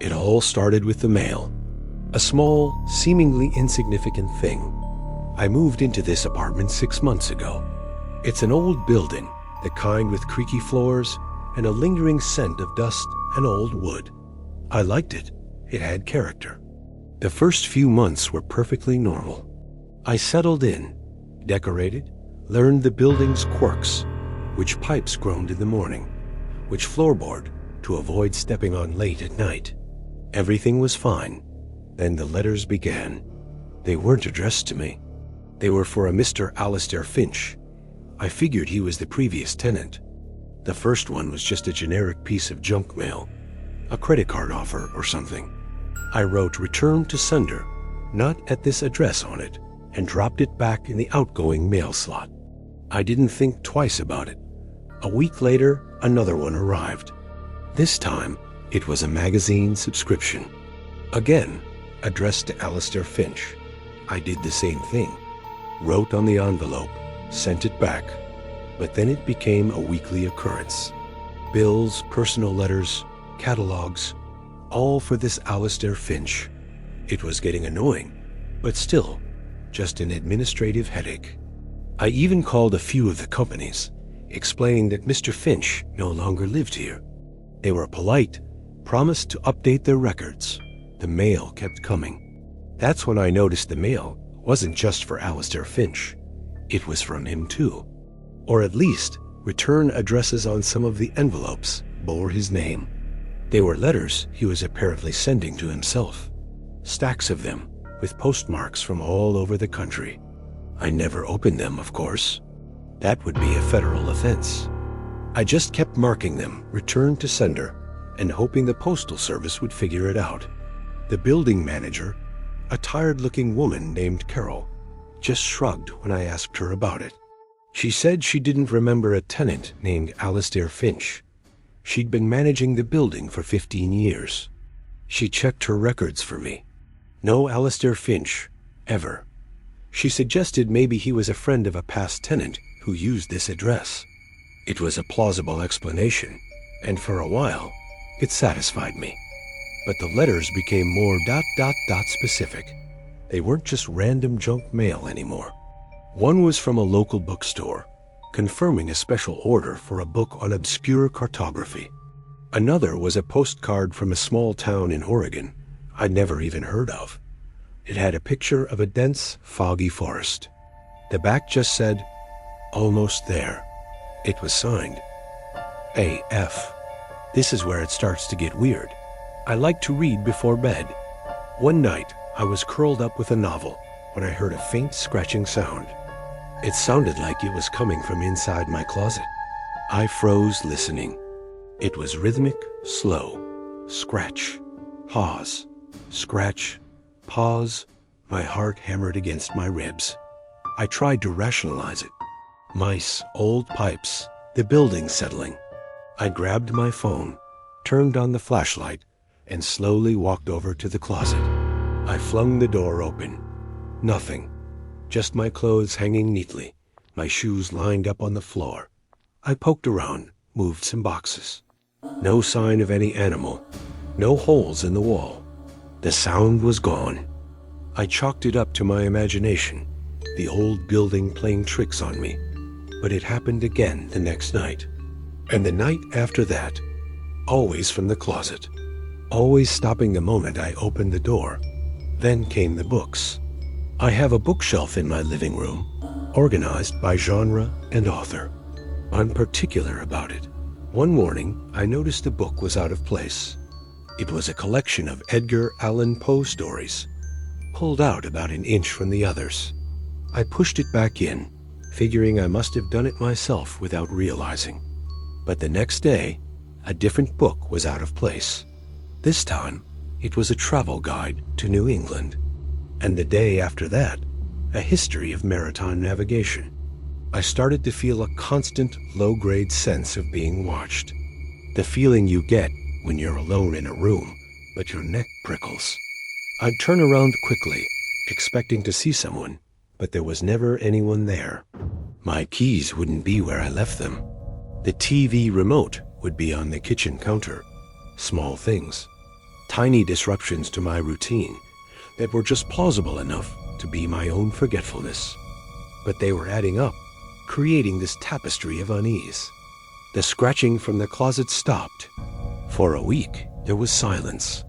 It all started with the mail. A small, seemingly insignificant thing. I moved into this apartment 6 months ago. It's an old building, the kind with creaky floors and a lingering scent of dust and old wood. I liked it. It had character. The first few months were perfectly normal. I settled in, decorated, learned the building's quirks, which pipes groaned in the morning, which floorboard to avoid stepping on late at night. Everything was fine. Then the letters began. They weren't addressed to me. They were for a Mr. Alistair Finch. I figured he was the previous tenant. The first one was just a generic piece of junk mail, a credit card offer or something. I wrote "Return to sender," not at this address on it, and dropped it back in the outgoing mail slot. I didn't think twice about it. A week later, another one arrived. This time, it was a magazine subscription. Again, addressed to Alistair Finch. I did the same thing. Wrote on the envelope, sent it back, but then it became a weekly occurrence. Bills, personal letters, catalogs, all for this Alistair Finch. It was getting annoying, but still, just an administrative headache. I even called a few of the companies, explaining that Mr. Finch no longer lived here. They were polite, promised to update their records. The mail kept coming. That's when I noticed the mail wasn't just for Alistair Finch. It was from him too. Or at least, return addresses on some of the envelopes bore his name. They were letters he was apparently sending to himself. Stacks of them, with postmarks from all over the country. I never opened them, of course. That would be a federal offense. I just kept marking them "Return to sender" and hoping the postal service would figure it out. The building manager, a tired-looking woman named Carol, just shrugged when I asked her about it. She said she didn't remember a tenant named Alistair Finch. She'd been managing the building for 15 years. She checked her records for me. No Alistair Finch, ever. She suggested maybe he was a friend of a past tenant who used this address. It was a plausible explanation, and for a while, it satisfied me. But the letters became more ... specific. They weren't just random junk mail anymore. One was from a local bookstore, confirming a special order for a book on obscure cartography. Another was a postcard from a small town in Oregon I'd never even heard of. It had a picture of a dense, foggy forest. The back just said, "Almost there." It was signed AF. This is where it starts to get weird. I like to read before bed. One night, I was curled up with a novel when I heard a faint scratching sound. It sounded like it was coming from inside my closet. I froze listening. It was rhythmic, slow. Scratch, pause, scratch, pause. My heart hammered against my ribs. I tried to rationalize it. Mice, old pipes, the building settling. I grabbed my phone, turned on the flashlight, and slowly walked over to the closet. I flung the door open. Nothing. Just my clothes hanging neatly, my shoes lined up on the floor. I poked around, moved some boxes. No sign of any animal, no holes in the wall. The sound was gone. I chalked it up to my imagination, the old building playing tricks on me. But it happened again the next night. And the night after that, always from the closet. Always stopping the moment I opened the door. Then came the books. I have a bookshelf in my living room, organized by genre and author. I'm particular about it. One morning, I noticed the book was out of place. It was a collection of Edgar Allan Poe stories, pulled out about an inch from the others. I pushed it back in, figuring I must have done it myself without realizing. But the next day, a different book was out of place. This time, it was a travel guide to New England. And the day after that, a history of maritime navigation. I started to feel a constant, low-grade sense of being watched. The feeling you get when you're alone in a room, but your neck prickles. I'd turn around quickly, expecting to see someone, but there was never anyone there. My keys wouldn't be where I left them. The TV remote would be on the kitchen counter. Small things. Tiny disruptions to my routine that were just plausible enough to be my own forgetfulness. But they were adding up, creating this tapestry of unease. The scratching from the closet stopped. For a week, there was silence.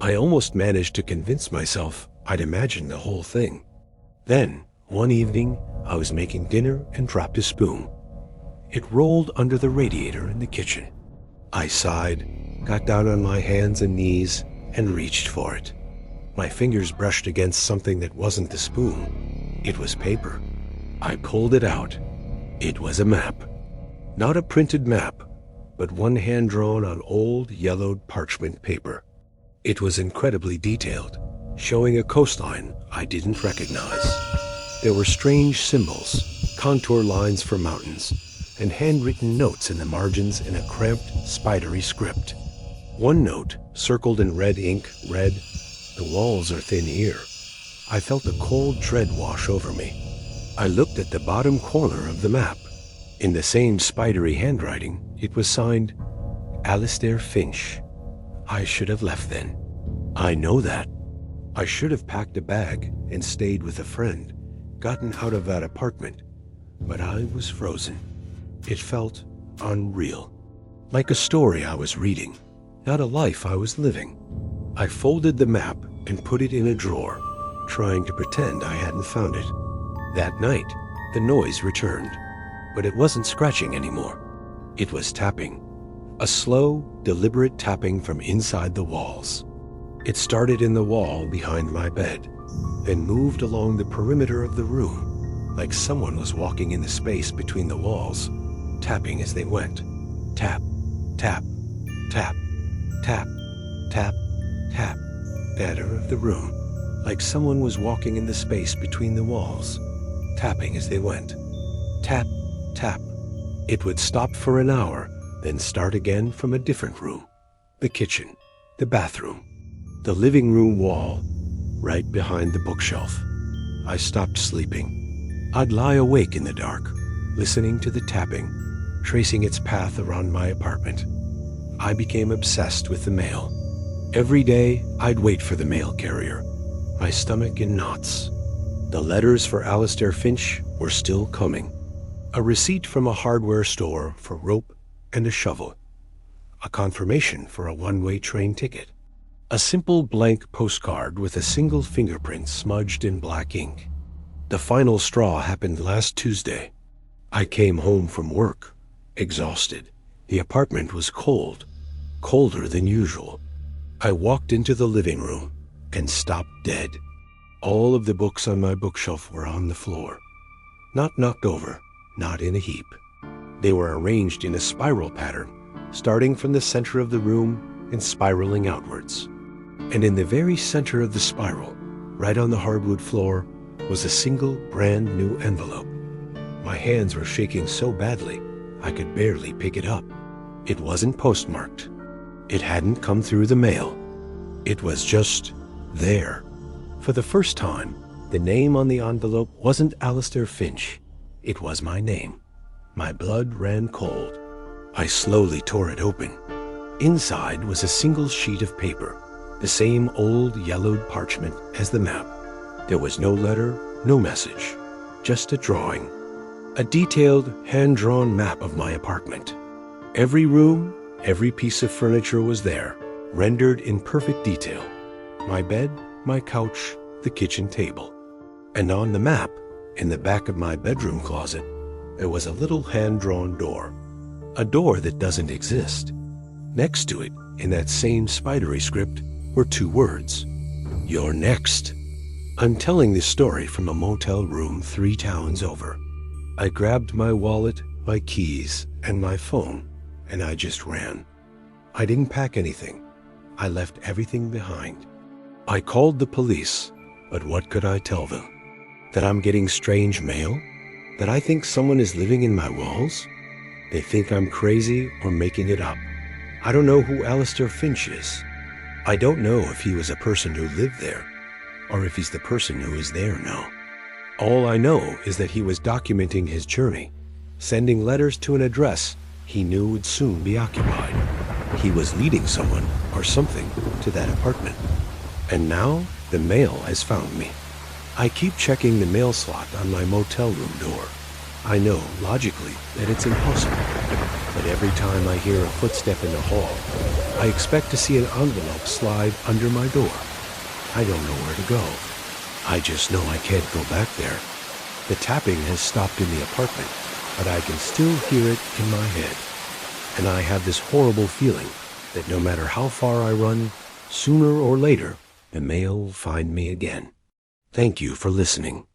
I almost managed to convince myself I'd imagined the whole thing. Then, one evening, I was making dinner and dropped a spoon. It rolled under the radiator in the kitchen. I sighed, got down on my hands and knees, and reached for it. My fingers brushed against something that wasn't the spoon. It was paper. I pulled it out. It was a map. Not a printed map, but one hand-drawn on old, yellowed parchment paper. It was incredibly detailed, showing a coastline I didn't recognize. There were strange symbols, contour lines for mountains, and handwritten notes in the margins in a cramped, spidery script. One note, circled in red ink, read, "The walls are thin here." I felt a cold dread wash over me. I looked at the bottom corner of the map. In the same spidery handwriting, it was signed, Alistair Finch. I should have left then. I know that. I should have packed a bag and stayed with a friend, gotten out of that apartment. But I was frozen. It felt unreal. Like a story I was reading, not a life I was living. I folded the map and put it in a drawer, trying to pretend I hadn't found it. That night, the noise returned, but it wasn't scratching anymore. It was tapping. A slow, deliberate tapping from inside the walls. It started in the wall behind my bed, then moved along the perimeter of the room, like someone was walking in the space between the walls, tapping as they went. Tap, tap, tap, tap, tap, tap. Center of the room, like someone was walking in the space between the walls, tapping as they went. Tap, tap. It would stop for an hour, then start again from a different room. The kitchen, the bathroom, the living room wall, right behind the bookshelf. I stopped sleeping. I'd lie awake in the dark, listening to the tapping, tracing its path around my apartment. I became obsessed with the mail. Every day, I'd wait for the mail carrier, my stomach in knots. The letters for Alistair Finch were still coming. A receipt from a hardware store for rope and a shovel. A confirmation for a one-way train ticket. A simple blank postcard with a single fingerprint smudged in black ink. The final straw happened last Tuesday. I came home from work, exhausted. The apartment was cold, colder than usual. I walked into the living room and stopped dead. All of the books on my bookshelf were on the floor. Not knocked over, not in a heap. They were arranged in a spiral pattern, starting from the center of the room and spiraling outwards. And in the very center of the spiral, right on the hardwood floor, was a single brand new envelope. My hands were shaking so badly, I could barely pick it up. It wasn't postmarked. It hadn't come through the mail. It was just there. For the first time, the name on the envelope wasn't Alistair Finch. It was my name. My blood ran cold. I slowly tore it open. Inside was a single sheet of paper, the same old yellowed parchment as the map. There was no letter, no message, just a drawing. A detailed, hand-drawn map of my apartment. Every room, every piece of furniture was there, rendered in perfect detail. My bed, my couch, the kitchen table. And on the map, in the back of my bedroom closet, there was a little hand-drawn door. A door that doesn't exist. Next to it, in that same spidery script, were two words. You're next. I'm telling this story from a motel room 3 towns over. I grabbed my wallet, my keys, and my phone, and I just ran. I didn't pack anything. I left everything behind. I called the police, but what could I tell them? That I'm getting strange mail? That I think someone is living in my walls? They think I'm crazy or making it up. I don't know who Alistair Finch is. I don't know if he was a person who lived there, or if he's the person who is there now. All I know is that he was documenting his journey, sending letters to an address he knew would soon be occupied. he was leading someone or something to that apartment. And now the mail has found me. I keep checking the mail slot on my motel room door. I know, logically, that it's impossible. But every time I hear a footstep in the hall, I expect to see an envelope slide under my door. I don't know where to go. I just know I can't go back there. The tapping has stopped in the apartment, but I can still hear it in my head. And I have this horrible feeling that no matter how far I run, sooner or later, the mail will find me again. Thank you for listening.